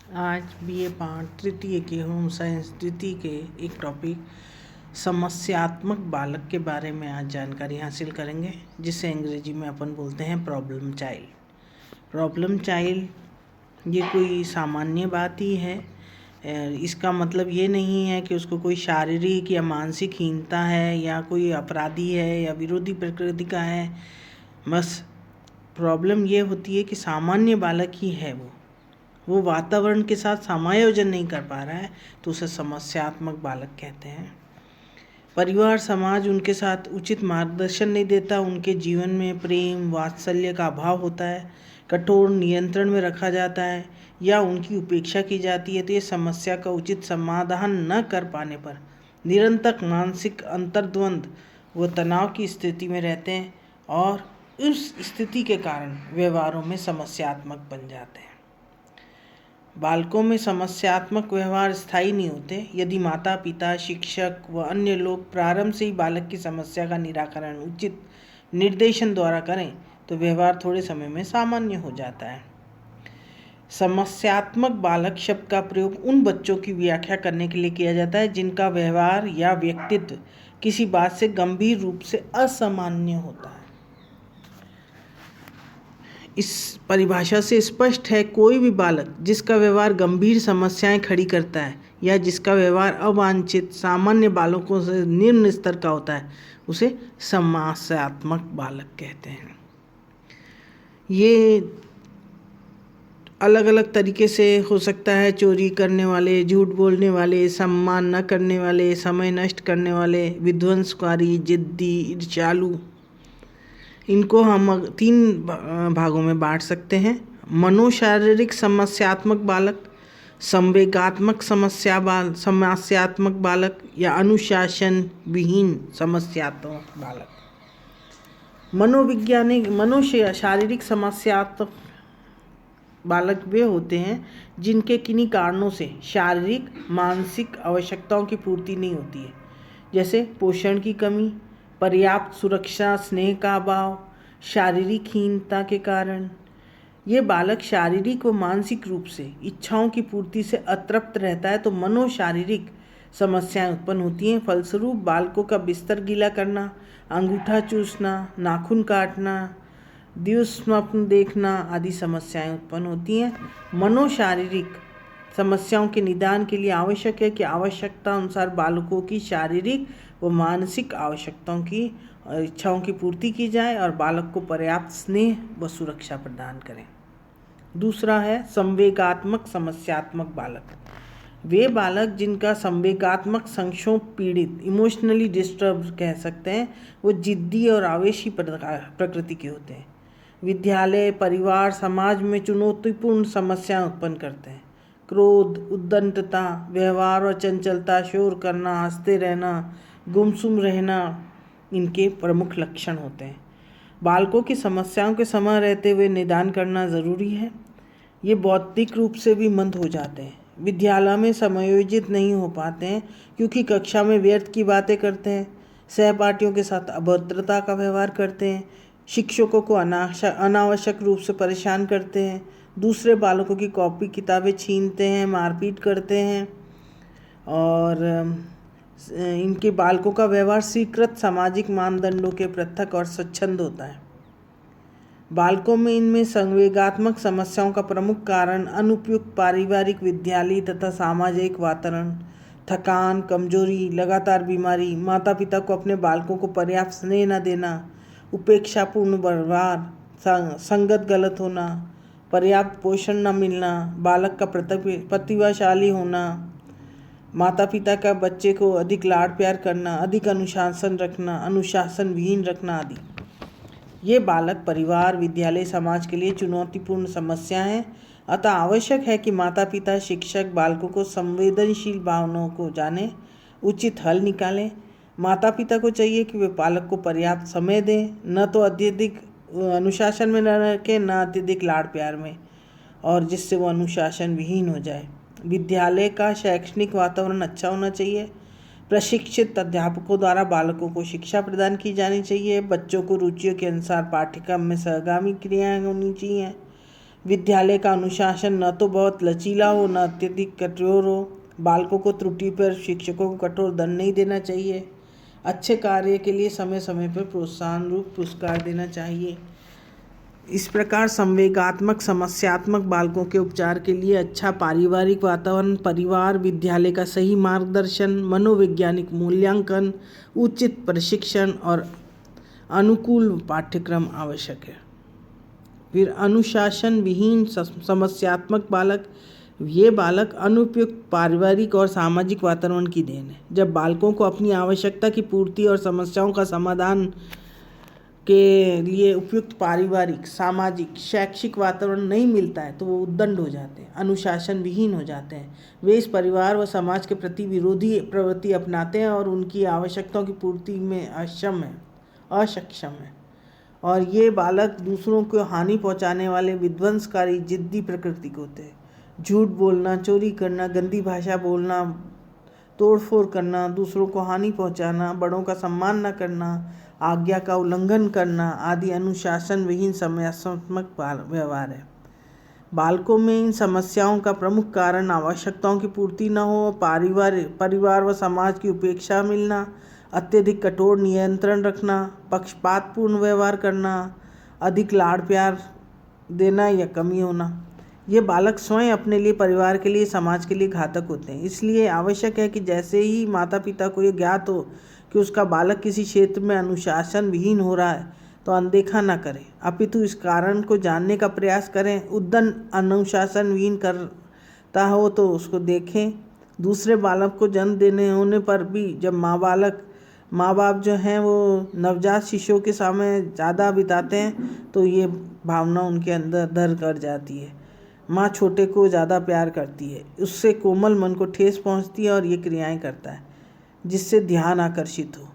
आज बीए पाठ तृतीय के होम साइंस द्वितीय के एक टॉपिक समस्यात्मक बालक के बारे में आज जानकारी हासिल करेंगे, जिसे अंग्रेजी में अपन बोलते हैं प्रॉब्लम चाइल्ड। प्रॉब्लम चाइल्ड ये कोई सामान्य बात ही है। इसका मतलब ये नहीं है कि उसको कोई शारीरिक या मानसिक हीनता है या कोई अपराधी है या विरोधी प्रकृति का है। बस प्रॉब्लम ये होती है कि सामान्य बालक ही है, वो वातावरण के साथ समायोजन नहीं कर पा रहा है, तो उसे समस्यात्मक बालक कहते हैं। परिवार समाज उनके साथ उचित मार्गदर्शन नहीं देता, उनके जीवन में प्रेम वात्सल्य का अभाव होता है, कठोर नियंत्रण में रखा जाता है या उनकी उपेक्षा की जाती है। तो ये समस्या का उचित समाधान न कर पाने पर निरंतर मानसिक अंतर्द्वंद व तनाव की स्थिति में रहते हैं और उस स्थिति के कारण व्यवहारों में समस्यात्मक बन जाते हैं। बालकों में समस्यात्मक व्यवहार स्थायी नहीं होते। यदि माता पिता शिक्षक व अन्य लोग प्रारंभ से ही बालक की समस्या का निराकरण उचित निर्देशन द्वारा करें तो व्यवहार थोड़े समय में सामान्य हो जाता है। समस्यात्मक बालक शब्द का प्रयोग उन बच्चों की व्याख्या करने के लिए किया जाता है जिनका व्यवहार या व्यक्तित्व किसी बात से गंभीर रूप से असामान्य होता है। इस परिभाषा से स्पष्ट है, कोई भी बालक जिसका व्यवहार गंभीर समस्याएं खड़ी करता है या जिसका व्यवहार अवांछित सामान्य बालकों से निम्न स्तर का होता है, उसे समस्यात्मक बालक कहते हैं। ये अलग अलग तरीके से हो सकता है। चोरी करने वाले, झूठ बोलने वाले, सम्मान न करने वाले, समय नष्ट करने वाले, विध्वंसकारी, जिद्दी, ईर्ष्यालु। इनको हम 3 भागों में बांट सकते हैं। मनोशारीरिक समस्यात्मक बालक, संवेगात्मक समस्यात्मक बालक या अनुशासन विहीन समस्यात्मक बालक। मनोशारीरिक समस्यात्मक बालक वे होते हैं जिनके किन्हीं कारणों से शारीरिक मानसिक आवश्यकताओं की पूर्ति नहीं होती है, जैसे पोषण की कमी, पर्याप्त सुरक्षा, स्नेह का अभाव, शारीरिक हीनता के कारण। ये बालक शारीरिक व मानसिक रूप से इच्छाओं की पूर्ति से अतृप्त रहता है तो मनोशारीरिक समस्याएं उत्पन्न होती हैं। फलस्वरूप बालकों का बिस्तर गीला करना, अंगूठा चूसना, नाखून काटना, दुःस्वप्न देखना आदि समस्याएं उत्पन्न होती हैं। मनोशारीरिक समस्याओं के निदान के लिए आवश्यक है कि आवश्यकता अनुसार बालकों की शारीरिक व मानसिक आवश्यकताओं की इच्छाओं की पूर्ति की जाए और बालक को पर्याप्त स्नेह व सुरक्षा प्रदान करें। दूसरा है संवेगात्मक समस्यात्मक बालक। वे बालक जिनका संवेगात्मक संक्षोभ पीड़ित, इमोशनली डिस्टर्ब कह सकते हैं, वो जिद्दी और आवेशी प्रकृति के होते हैं। विद्यालय, परिवार, समाज में चुनौतीपूर्ण समस्याएं उत्पन्न करते हैं। क्रोध, उद्दंडता, व्यवहार और चंचलता, शोर करना, हंसते रहना, गुमसुम रहना इनके प्रमुख लक्षण होते हैं। बालकों की समस्याओं के समय रहते हुए निदान करना ज़रूरी है। ये बौद्धिक रूप से भी मंद हो जाते हैं, विद्यालय में समायोजित नहीं हो पाते हैं क्योंकि कक्षा में व्यर्थ की बातें करते हैं, सहपाठियों के साथ अभद्रता का व्यवहार करते हैं, शिक्षकों को अनावश्यक रूप से परेशान करते हैं, दूसरे बालकों की कॉपी किताबें छीनते हैं, मारपीट करते हैं और इनके बालकों का व्यवहार स्वीकृत सामाजिक मानदंडों के पृथक और स्वच्छंद होता है। बालकों में इनमें संवेगात्मक समस्याओं का प्रमुख कारण अनुपयुक्त पारिवारिक, विद्यालय तथा सामाजिक वातावरण, थकान, कमजोरी, लगातार बीमारी, माता पिता को अपने बालकों को पर्याप्त स्नेह न देना, उपेक्षापूर्ण व्यवहार, संगत गलत होना, पर्याप्त पोषण न मिलना, बालक का प्रतिभाशाली होना, माता पिता का बच्चे को अधिक लाड प्यार करना, अधिक अनुशासन रखना, अनुशासन विहीन रखना आदि। ये बालक परिवार, विद्यालय, समाज के लिए चुनौतीपूर्ण समस्या है। अतः आवश्यक है कि माता पिता, शिक्षक बालकों को संवेदनशील भावनाओं को जाने, उचित हल निकालें। माता पिता को चाहिए कि वे बालक को पर्याप्त समय दें, न तो अत्यधिक अनुशासन में न रखें, न अत्यधिक लाड़ प्यार में, और जिससे वो अनुशासन विहीन हो जाए। विद्यालय का शैक्षणिक वातावरण अच्छा होना चाहिए। प्रशिक्षित अध्यापकों द्वारा बालकों को शिक्षा प्रदान की जानी चाहिए। बच्चों को रुचियों के अनुसार पाठ्यक्रम में सहगामी क्रियाएं होनी चाहिए। विद्यालय का अनुशासन न तो बहुत लचीला हो न अत्यधिक कठोर हो। बालकों को त्रुटि पर शिक्षकों को कठोर दंड नहीं देना चाहिए। अच्छे कार्य के लिए समय समय पर प्रोत्साहन रूप पुरस्कार देना चाहिए। इस प्रकार संवेगात्मक समस्यात्मक बालकों के उपचार के लिए अच्छा पारिवारिक वातावरण, परिवार, विद्यालय का सही मार्गदर्शन, मनोवैज्ञानिक मूल्यांकन, उचित प्रशिक्षण और अनुकूल पाठ्यक्रम आवश्यक है। फिर अनुशासन विहीन समस्यात्मक बालक, ये बालक अनुपयुक्त पारिवारिक और सामाजिक वातावरण की देन है। जब बालकों को अपनी आवश्यकता की पूर्ति और समस्याओं का समाधान के लिए उपयुक्त पारिवारिक, सामाजिक, शैक्षिक वातावरण नहीं मिलता है तो वो उद्दंड हो जाते हैं, अनुशासन विहीन हो जाते हैं। वे इस परिवार व समाज के प्रति विरोधी प्रवृत्ति अपनाते हैं और उनकी आवश्यकताओं की पूर्ति में अक्षम है। और ये बालक दूसरों को हानि पहुंचाने वाले विध्वंसकारी जिद्दी प्रकृति के होते हैं। झूठ बोलना, चोरी करना, गंदी भाषा बोलना, तोड़फोड़ करना, दूसरों को हानि पहुंचाना, बड़ों का सम्मान न करना, आज्ञा का उल्लंघन करना आदि अनुशासन विहीन समस्यात्मक व्यवहार है। बालकों में इन समस्याओं का प्रमुख कारण आवश्यकताओं की पूर्ति न हो, परिवार व समाज की उपेक्षा मिलना, अत्यधिक कठोर नियंत्रण रखना, पक्षपातपूर्ण व्यवहार करना, अधिक लाड़ प्यार देना या कमी होना। ये बालक स्वयं अपने लिए, परिवार के लिए, समाज के लिए घातक होते हैं। इसलिए आवश्यक है कि जैसे ही माता पिता को ये ज्ञात हो कि उसका बालक किसी क्षेत्र में अनुशासन विहीन हो रहा है तो अनदेखा न करें, अपितु इस कारण को जानने का प्रयास करें। उद्दंड अनुशासन विहीन करता हो तो उसको देखें। दूसरे बालक को जन्म देने होने पर भी जब माँ बाप जो हैं वो नवजात शिशुओं के सामने ज़्यादा बिताते हैं तो ये भावना उनके अंदर दर कर जाती है। माँ छोटे को ज़्यादा प्यार करती है, उससे कोमल मन को ठेस पहुँचती है और ये क्रियाएं करता है जिससे ध्यान आकर्षित हो।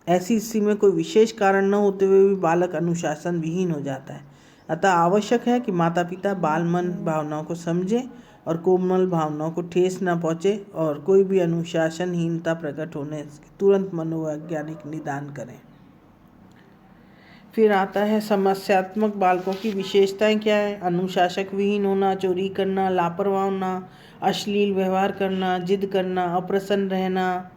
ऐसी स्थिति में कोई विशेष कारण न होते हुए भी बालक अनुशासन विहीन हो जाता है। अतः आवश्यक है कि माता पिता बाल मन भावनाओं को समझें और कोमल भावनाओं को ठेस न पहुँचे और कोई भी अनुशासनहीनता प्रकट होने से तुरंत मनोवैज्ञानिक निदान करें। फिर आता है समस्यात्मक बालकों की विशेषताएं क्या है। अनुशासन विहीन होना, चोरी करना, लापरवाह होना, अश्लील व्यवहार करना, जिद करना, अप्रसन्न रहना,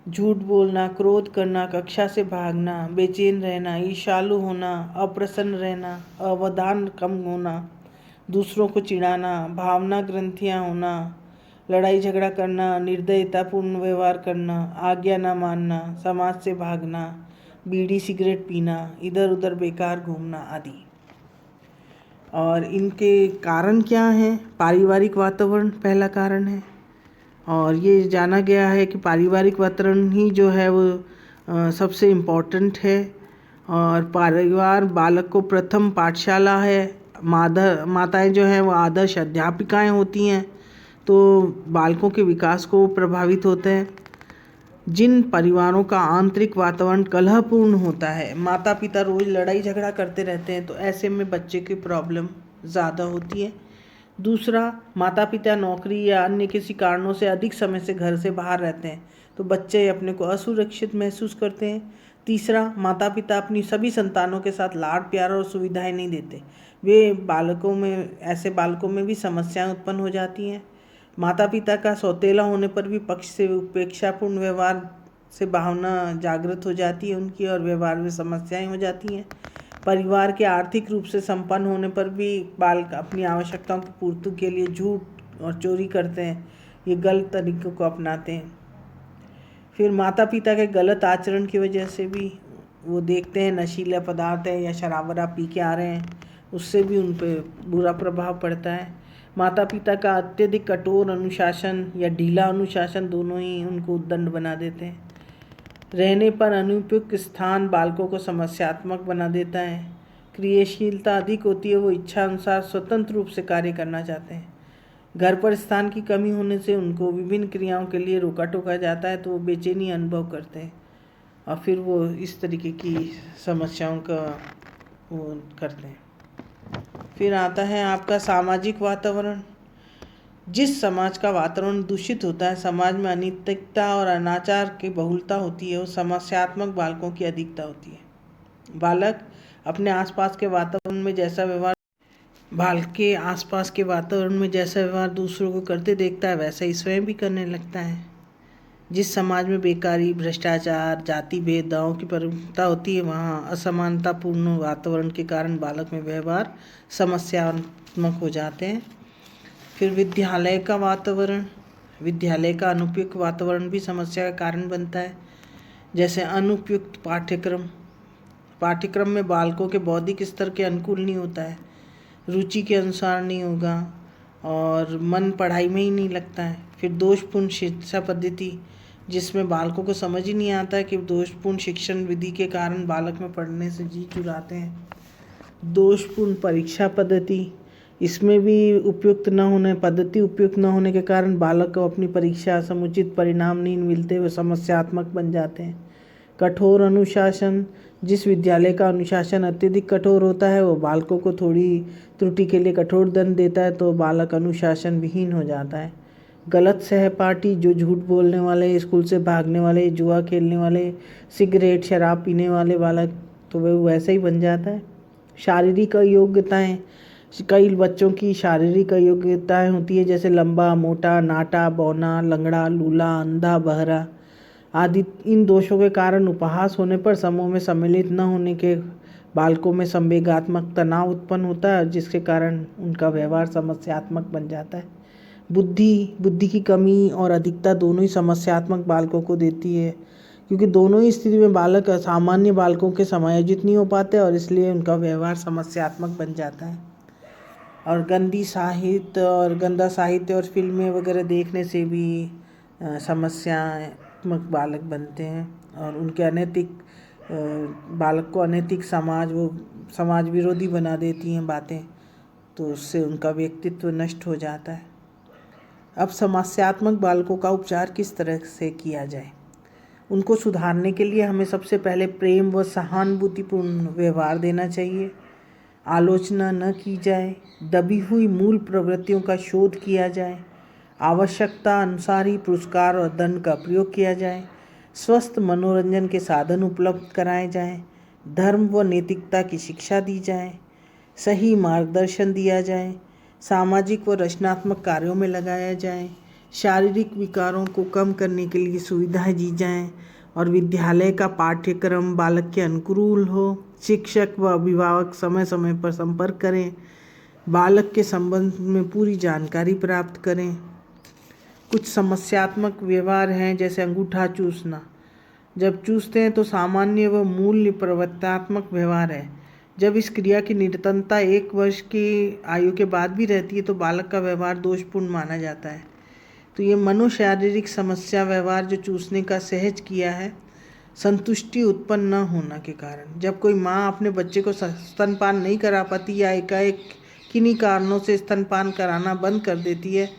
झूठ बोलना, क्रोध करना, कक्षा से भागना, बेचैन रहना, ईर्ष्यालु होना, अप्रसन्न रहना, अवधान कम होना, दूसरों को चिढ़ाना, भावना ग्रंथियाँ होना, लड़ाई झगड़ा करना, निर्दयतापूर्ण व्यवहार करना, आज्ञा न मानना, समाज से भागना, बीड़ी सिगरेट पीना, इधर उधर बेकार घूमना आदि। और इनके कारण क्या हैं। पारिवारिक वातावरण पहला कारण है और ये जाना गया है कि पारिवारिक वातावरण ही जो है वो सबसे इम्पोर्टेंट है। और परिवार बालक को प्रथम पाठशाला है। माताएं जो हैं वो आदर्श अध्यापिकाएं होती हैं तो बालकों के विकास को प्रभावित होते हैं। जिन परिवारों का आंतरिक वातावरण कलहपूर्ण होता है, माता पिता रोज़ लड़ाई झगड़ा करते रहते हैं तो ऐसे में बच्चे की प्रॉब्लम ज़्यादा होती है। दूसरा, माता पिता नौकरी या अन्य किसी कारणों से अधिक समय से घर से बाहर रहते हैं तो बच्चे अपने को असुरक्षित महसूस करते हैं। तीसरा, माता पिता अपनी सभी संतानों के साथ लाड़ प्यार और सुविधाएं नहीं देते। ऐसे बालकों में भी समस्याएं उत्पन्न हो जाती हैं। माता पिता का सौतेला होने पर भी पक्ष से उपेक्षापूर्ण व्यवहार से भावना जागृत हो जाती है उनकी और व्यवहार में समस्याएं हो जाती हैं। परिवार के आर्थिक रूप से संपन्न होने पर भी बालक अपनी आवश्यकताओं की पूर्ति के लिए झूठ और चोरी करते हैं, ये गलत तरीकों को अपनाते हैं। फिर माता पिता के गलत आचरण की वजह से भी वो देखते हैं नशीला पदार्थ है या शराब वराब पी के आ रहे हैं, उससे भी उन पर बुरा प्रभाव पड़ता है। माता पिता का अत्यधिक कठोर अनुशासन या ढीला अनुशासन दोनों ही उनको उद्दंड बना देते हैं। रहने पर अनुपयुक्त स्थान बालकों को समस्यात्मक बना देता है। क्रियाशीलता अधिक होती है, वो इच्छा अनुसार स्वतंत्र रूप से कार्य करना चाहते हैं। घर पर स्थान की कमी होने से उनको विभिन्न क्रियाओं के लिए रोका टोका जाता है तो वो बेचैनी अनुभव करते हैं और फिर वो इस तरीके की समस्याओं का वो करते हैं। फिर आता है आपका सामाजिक वातावरण। जिस समाज का वातावरण दूषित होता है, समाज में अनैतिकता और अनाचार की बहुलता होती है, वो समस्यात्मक बालकों की अधिकता होती है। बालक अपने आसपास के वातावरण में जैसा व्यवहार बालक के आसपास के वातावरण में जैसा व्यवहार दूसरों को करते देखता है वैसा ही स्वयं भी करने लगता है। जिस समाज में बेकारी, भ्रष्टाचार, जाति भेदभाव की प्रमुखता होती है वहाँ असमानतापूर्ण वातावरण के कारण बालक में व्यवहार समस्यात्मक हो जाते हैं। फिर विद्यालय का वातावरण, विद्यालय का अनुपयुक्त वातावरण भी समस्या का कारण बनता है। जैसे अनुपयुक्त पाठ्यक्रम में बालकों के बौद्धिक स्तर के अनुकूल नहीं होता है, रुचि के अनुसार नहीं होगा और मन पढ़ाई में ही नहीं लगता है। फिर दोषपूर्ण शिक्षा पद्धति, जिसमें बालकों को समझ ही नहीं आता है कि दोषपूर्ण शिक्षण विधि के कारण बालक में पढ़ने से जी चुराते हैं। दोषपूर्ण परीक्षा पद्धति, इसमें भी उपयुक्त न होने के कारण बालक को अपनी परीक्षा समुचित परिणाम नहीं मिलते, वे समस्यात्मक बन जाते हैं। कठोर अनुशासन, जिस विद्यालय का अनुशासन अत्यधिक कठोर होता है वो बालकों को थोड़ी त्रुटि के लिए कठोर दंड देता है तो बालक अनुशासन विहीन हो जाता है। गलत सहपाठी, जो झूठ बोलने वाले, स्कूल से भागने वाले, जुआ खेलने वाले, सिगरेट शराब पीने वाले बालक, तो वह वैसा ही बन जाता है। शारीरिक अयोग्यताएं, कई बच्चों की शारीरिक अयोग्यताएं होती है जैसे लंबा, मोटा, नाटा, बौना, लंगड़ा, लूला, अंधा, बहरा आदि। इन दोषों के कारण उपहास होने पर समूह में सम्मिलित न होने के बालकों में संवेगात्मक तनाव उत्पन्न होता है जिसके कारण उनका व्यवहार समस्यात्मक बन जाता है। बुद्धि की कमी और अधिकता दोनों ही समस्यात्मक बालकों को देती है, क्योंकि दोनों ही स्थिति में बालक सामान्य बालकों के समायोजित नहीं हो पाते और इसलिए उनका व्यवहार समस्यात्मक बन जाता है। और गंदा साहित्य और फिल्में वगैरह देखने से भी समस्यात्मक बालक बनते हैं और उनके बालक को अनैतिक समाज विरोधी बना देती हैं बातें, तो उससे उनका व्यक्तित्व नष्ट हो जाता है। अब समस्यात्मक बालकों का उपचार किस तरह से किया जाए? उनको सुधारने के लिए हमें सबसे पहले प्रेम व सहानुभूतिपूर्ण व्यवहार देना चाहिए। आलोचना न की जाए, दबी हुई मूल प्रवृत्तियों का शोध किया जाए, आवश्यकता अनुसार ही पुरस्कार और दंड का प्रयोग किया जाए, स्वस्थ मनोरंजन के साधन उपलब्ध कराए जाएं, धर्म व नैतिकता की शिक्षा दी जाए, सही मार्गदर्शन दिया जाए, सामाजिक व रचनात्मक कार्यों में लगाया जाए, शारीरिक विकारों को कम करने के लिए सुविधाएं दी जाएं और विद्यालय का पाठ्यक्रम बालक के अनुकूल हो। शिक्षक व अभिभावक समय समय पर संपर्क करें, बालक के संबंध में पूरी जानकारी प्राप्त करें। कुछ समस्यात्मक व्यवहार हैं जैसे अंगूठा चूसना। जब चूसते हैं तो सामान्य व मूल्य प्रवर्तनात्मक व्यवहार है। जब इस क्रिया की निरंतरता 1 वर्ष की आयु के बाद भी रहती है तो बालक का व्यवहार दोषपूर्ण माना जाता है। तो ये मनोशारीरिक समस्या व्यवहार जो चूसने का सहज किया है, संतुष्टि उत्पन्न न होने के कारण। जब कोई माँ अपने बच्चे को स्तनपान नहीं करा पाती या एकाएक किन्हीं कारणों से स्तनपान कराना बंद कर देती है,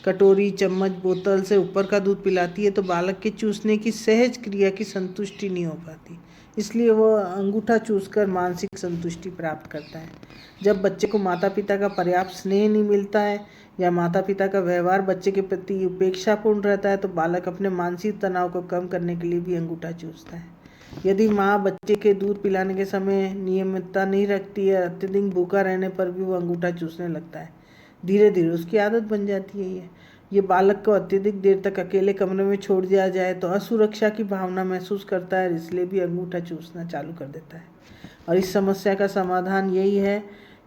कटोरी, चम्मच, बोतल से ऊपर का दूध पिलाती है, तो बालक के चूसने की सहज क्रिया की संतुष्टि नहीं हो पाती, इसलिए वह अंगूठा चूसकर मानसिक संतुष्टि प्राप्त करता है। जब बच्चे को माता पिता का पर्याप्त स्नेह नहीं मिलता है या माता पिता का व्यवहार बच्चे के प्रति उपेक्षापूर्ण रहता है तो बालक अपने मानसिक तनाव को कम करने के लिए भी अंगूठा चूसता है। यदि माँ बच्चे के दूध पिलाने के समय नियमितता नहीं रखती है, अत्यधिक भूखा रहने पर भी वो अंगूठा चूसने लगता है, धीरे धीरे उसकी आदत बन जाती है। ये बालक को अत्यधिक देर तक अकेले कमरे में छोड़ दिया जाए तो असुरक्षा की भावना महसूस करता है, इसलिए भी अंगूठा चूसना चालू कर देता है। और इस समस्या का समाधान यही है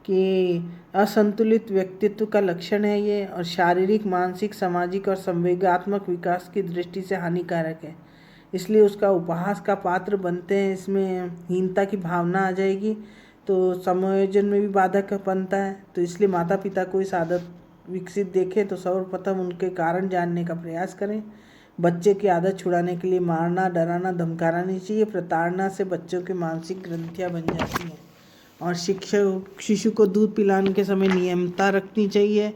कि असंतुलित व्यक्तित्व का लक्षण है ये, और शारीरिक, मानसिक, सामाजिक और संवेगात्मक विकास की दृष्टि से हानिकारक है, इसलिए उसका उपहास का पात्र बनते हैं। इसमें हीनता की भावना आ जाएगी तो समायोजन में भी बाधक बनता है। तो इसलिए माता पिता को इस आदत विकसित देखें तो सर्वप्रथम उनके कारण जानने का प्रयास करें। बच्चे की आदत छुड़ाने के लिए मारना, डराना, धमकाना नहीं चाहिए। प्रताड़ना से बच्चों की मानसिक ग्रंथियाँ बन जाती हैं। और शिशु को दूध पिलाने के समय नियमितता रखनी चाहिए।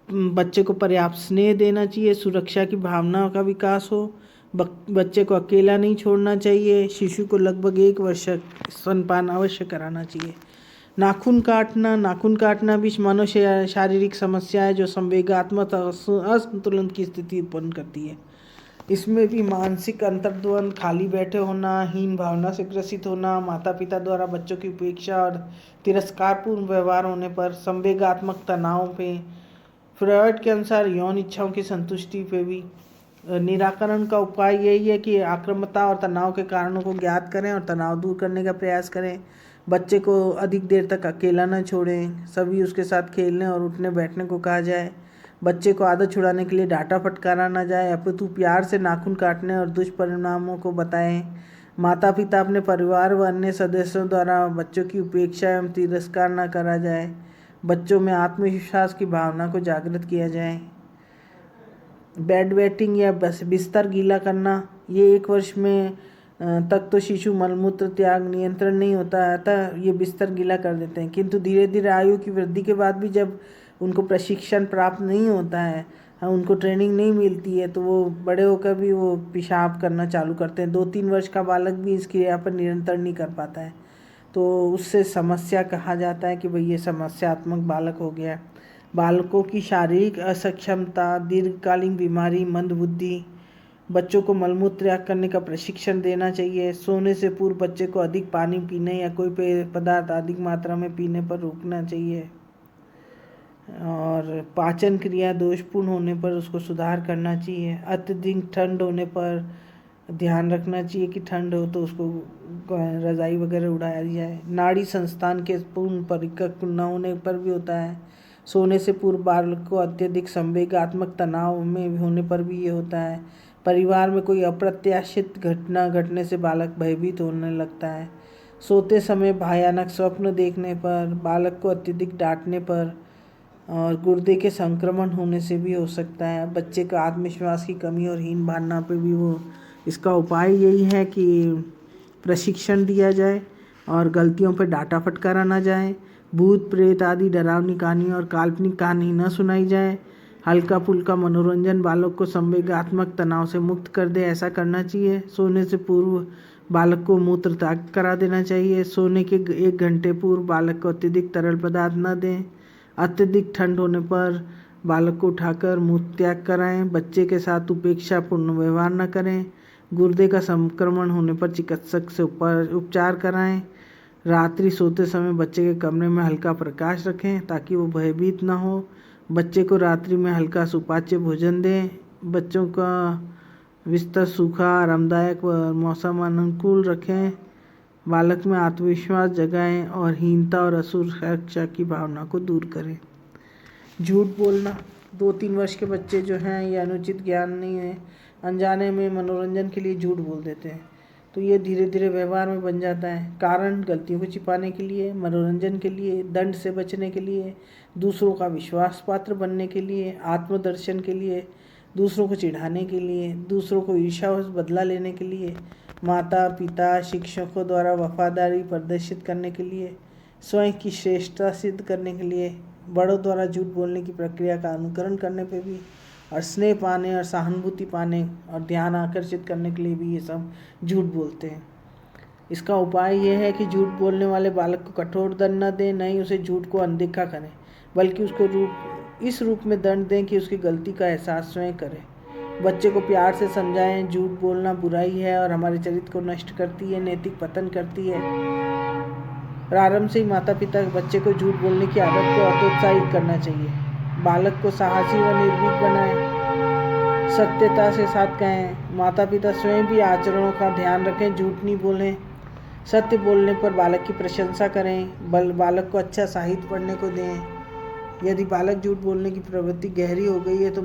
बच्चे को पर्याप्त स्नेह देना चाहिए, सुरक्षा की भावना का विकास हो। बच्चे को अकेला नहीं छोड़ना चाहिए। शिशु को लगभग 1 वर्ष स्तनपान अवश्य कराना चाहिए। नाखून काटना भी मानव शारीरिक समस्या है जो संवेगात्मक असंतुलन की स्थिति उत्पन्न करती है। इसमें भी मानसिक अंतर्द्वंद, खाली बैठे होना, हीन भावना से ग्रसित होना, माता पिता द्वारा बच्चों की उपेक्षा और तिरस्कारपूर्ण व्यवहार होने पर, संवेगात्मक तनाव पे, फ्रॉयड के अनुसार यौन इच्छाओं की संतुष्टि पे भी। निराकरण का उपाय यही है कि आक्रामकता और तनाव के कारणों को ज्ञात करें और तनाव दूर करने का प्रयास करें। बच्चे को अधिक देर तक अकेला न छोड़ें, सभी उसके साथ खेलने और उठने बैठने को कहा जाए। बच्चे को आदत छुड़ाने के लिए डांटा फटकारा न जाए, अपितु प्यार से नाखून काटने और दुष्परिणामों को बताएं। माता पिता अपने परिवार व अन्य सदस्यों द्वारा बच्चों की उपेक्षा एवं तिरस्कार न करा जाए। बच्चों में आत्मविश्वास की भावना को जागृत किया जाए। बेड वेटिंग या बिस्तर गीला करना, ये 1 वर्ष में तक तो शिशु मलमूत्र त्याग नियंत्रण नहीं होता है, अतः ये बिस्तर गीला कर देते हैं, किंतु धीरे धीरे आयु की वृद्धि के बाद भी जब उनको प्रशिक्षण प्राप्त नहीं होता है, उनको ट्रेनिंग नहीं मिलती है, तो वो बड़े होकर भी वो पेशाब करना चालू करते हैं। 2-3 वर्ष का बालक भी इस क्रिया पर निरंतर नहीं कर पाता है, तो उससे समस्या कहा जाता है कि भाई ये समस्यात्मक बालक हो गया। बालकों की शारीरिक असक्षमता, दीर्घकालीन बीमारी, मंदबुद्धि, बच्चों को मलमूत्र त्याग करने का प्रशिक्षण देना चाहिए। सोने से पूर्व बच्चे को अधिक पानी पीने या कोई पेय पदार्थ अधिक मात्रा में पीने पर रोकना चाहिए और पाचन क्रिया दोषपूर्ण होने पर उसको सुधार करना चाहिए। अत्यधिक ठंड होने पर ध्यान रखना चाहिए कि ठंड हो तो उसको रज़ाई वगैरह उड़ाया जाए। नाड़ी संस्थान के पूर्ण परिपक्व न होने पर भी होता है। सोने से पूर्व बालक को अत्यधिक संवेगात्मक तनाव में होने पर भी ये होता है। परिवार में कोई अप्रत्याशित घटना घटने से बालक भयभीत होने लगता है। सोते समय भयानक स्वप्न देखने पर, बालक को अत्यधिक डांटने पर और गुर्दे के संक्रमण होने से भी हो सकता है। बच्चे का आत्मविश्वास की कमी और हीन भावना पे भी वो, इसका उपाय यही है कि प्रशिक्षण दिया जाए और गलतियों पर डांटा फटकारा ना जाए। भूत प्रेत आदि डरावनी कहानी और काल्पनिक कहानी न सुनाई जाए। हल्का फुल्का मनोरंजन बालक को संवेगात्मक तनाव से मुक्त कर दे, ऐसा करना चाहिए। सोने से पूर्व बालक को मूत्र त्याग करा देना चाहिए। सोने के 1 घंटे पूर्व बालक को अत्यधिक तरल पदार्थ न दें। अत्यधिक ठंड होने पर बालक को उठाकर मूत्र त्याग कराएं। बच्चे के साथ उपेक्षापूर्ण व्यवहार न करें। गुर्दे का संक्रमण होने पर चिकित्सक से उपचार कराएं। रात्रि सोते समय बच्चे के कमरे में हल्का प्रकाश रखें ताकि वो भयभीत ना हो। बच्चे को रात्रि में हल्का सुपाच्य भोजन दें। बच्चों का बिस्तर सूखा, आरामदायक व मौसम अनुकूल रखें। बालक में आत्मविश्वास जगाएं और हीनता और असुरक्षा की भावना को दूर करें। झूठ बोलना, 2-3 वर्ष के बच्चे जो हैं ये अनुचित ज्ञान नहीं है, अनजाने में मनोरंजन के लिए झूठ बोल देते हैं, तो ये धीरे धीरे व्यवहार में बन जाता है। कारण गलतियों को छिपाने के लिए, मनोरंजन के लिए, दंड से बचने के लिए, दूसरों का विश्वास पात्र बनने के लिए, आत्मदर्शन के लिए, दूसरों को चिढ़ाने के लिए, दूसरों को ईर्ष्यावश बदला लेने के लिए, माता पिता शिक्षकों द्वारा वफादारी प्रदर्शित करने के लिए, स्वयं की श्रेष्ठता सिद्ध करने के लिए, बड़ों द्वारा झूठ बोलने की प्रक्रिया का अनुकरण करने पे भी, और स्नेह पाने और सहानुभूति पाने और ध्यान आकर्षित करने के लिए भी ये सब झूठ बोलते हैं। इसका उपाय ये है कि झूठ बोलने वाले बालक को कठोर दंड न दें, न ही उसे झूठ को अनदेखा करें, बल्कि उसको इस रूप में दंड दें कि उसकी गलती का एहसास स्वयं करे। बच्चे को प्यार से समझाएं, झूठ बोलना बुराई है और हमारे चरित्र को नष्ट करती है, नैतिक पतन करती है। प्रारंभ से ही माता पिता बच्चे को झूठ बोलने की आदत को हतोत्साहित करना चाहिए। बालक को साहसी व निर्भीक बनाएं, सत्यता से साथ कहें। माता पिता स्वयं भी आचरणों का ध्यान रखें, झूठ नहीं बोलें। सत्य बोलने पर बालक की प्रशंसा करें। बालक को अच्छा साहित्य पढ़ने को दें। यदि बालक झूठ बोलने की प्रवृत्ति गहरी हो गई है तो